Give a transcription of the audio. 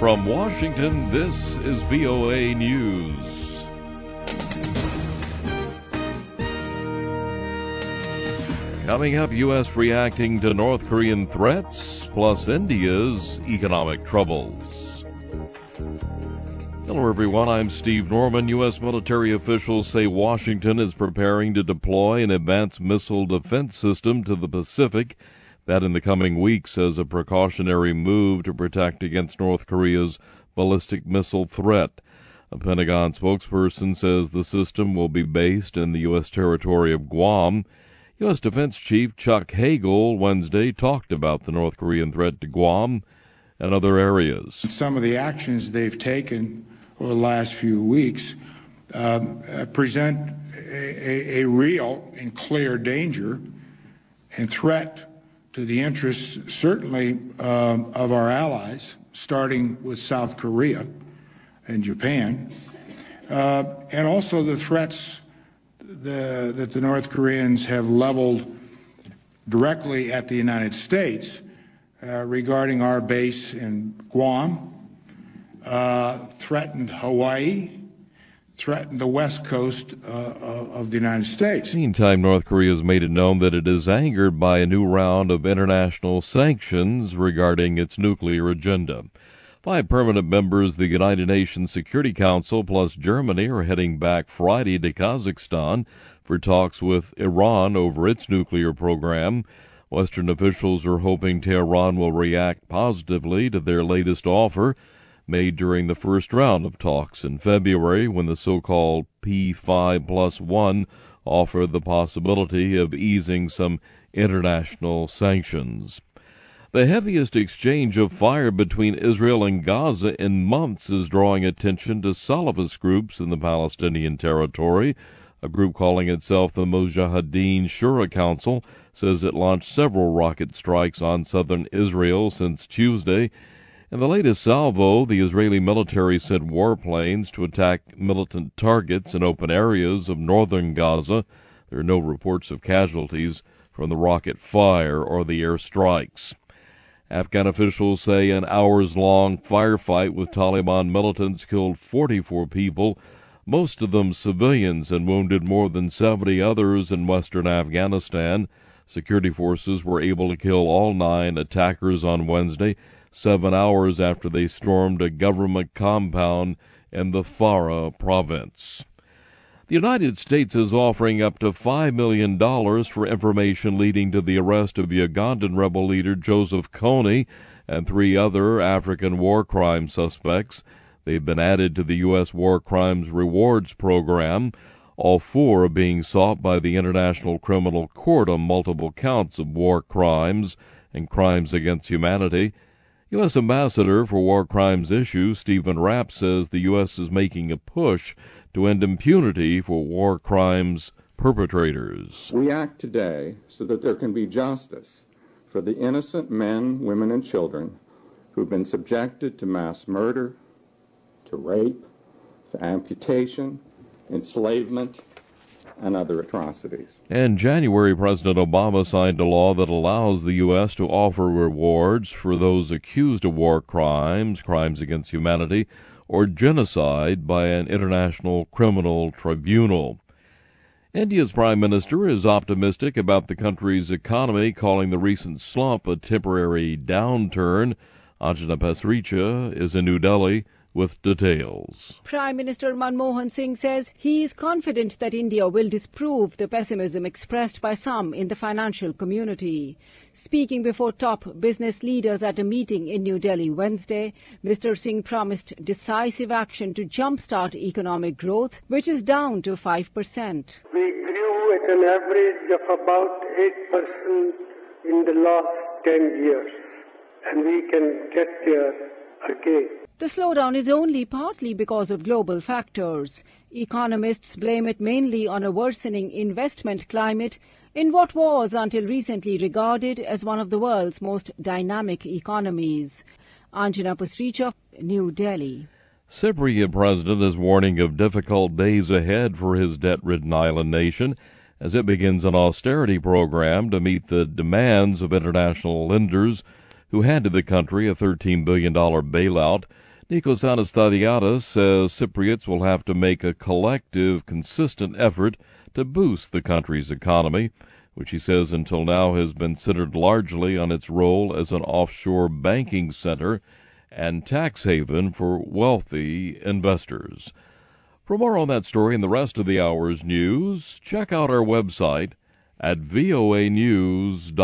From Washington, this is VOA News. Coming up, U.S. reacting to North Korean threats, plus India's economic troubles. Hello, everyone. I'm Steve Norman. U.S. military officials say Washington is preparing to deploy an advanced missile defense system to the Pacific. That in the coming weeks as a precautionary move to protect against North Korea's ballistic missile threat. A Pentagon spokesperson says the system will be based in the U.S. territory of Guam. U.S. Defense Chief Chuck Hagel Wednesday talked about the North Korean threat to Guam and other areas. Some of the actions they've taken over the last few weeks present a real and clear danger and threat to the interests, certainly, of our allies, starting with South Korea and Japan, and also the threats that the North Koreans have leveled directly at the United States regarding our base in Guam, threatened Hawaii, threatened the west coast of the United States. Meantime, North Korea has made it known that it is angered by a new round of international sanctions regarding its nuclear agenda. 5 permanent members of the United Nations Security Council plus Germany are heading back Friday to Kazakhstan for talks with Iran over its nuclear program. Western officials are hoping Tehran will react positively to their latest offer, made during the first round of talks in February, when the so-called P5+1 offered the possibility of easing some international sanctions. The heaviest exchange of fire between Israel and Gaza in months is drawing attention to Salafist groups in the Palestinian territory. A group calling itself the Mujahideen Shura Council says it launched several rocket strikes on southern Israel since Tuesday. In the latest salvo, the Israeli military sent warplanes to attack militant targets in open areas of northern Gaza. There are no reports of casualties from the rocket fire or the air strikes. Afghan officials say an hours-long firefight with Taliban militants killed 44 people, most of them civilians, and wounded more than 70 others in western Afghanistan. Security forces were able to kill all 9 attackers on Wednesday, 7 hours after they stormed a government compound in the Farah province. The United States is offering up to $5 million for information leading to the arrest of Ugandan rebel leader Joseph Kony and 3 other African war crime suspects. They've been added to the U.S. War Crimes Rewards Program. All 4 are being sought by the International Criminal Court on multiple counts of war crimes and crimes against humanity. U.S. Ambassador for War Crimes Issues Stephen Rapp says the U.S. is making a push to end impunity for war crimes perpetrators. We act today so that there can be justice for the innocent men, women, and children who've been subjected to mass murder, to rape, to amputation, enslavement, and other atrocities. In January, President Obama signed a law that allows the U.S. to offer rewards for those accused of war crimes, crimes against humanity, or genocide by an international criminal tribunal. India's Prime Minister is optimistic about the country's economy, calling the recent slump a temporary downturn. Anjana Pasricha is in New Delhi with details. Prime Minister Manmohan Singh says he is confident that India will disprove the pessimism expressed by some in the financial community. Speaking before top business leaders at a meeting in New Delhi Wednesday, Mr. Singh promised decisive action to jumpstart economic growth, which is down to 5%. We grew at an average of about 8% in the last 10 years, and we can get there again. The slowdown is only partly because of global factors. Economists blame it mainly on a worsening investment climate in what was until recently regarded as one of the world's most dynamic economies. Anjana Pasricha, New Delhi. Cypriot president is warning of difficult days ahead for his debt-ridden island nation as it begins an austerity program to meet the demands of international lenders who handed the country a $13 billion bailout. Nikos Anastasiadis says Cypriots will have to make a collective, consistent effort to boost the country's economy, which he says until now has been centered largely on its role as an offshore banking center and tax haven for wealthy investors. For more on that story and the rest of the hour's news, check out our website at voanews.com.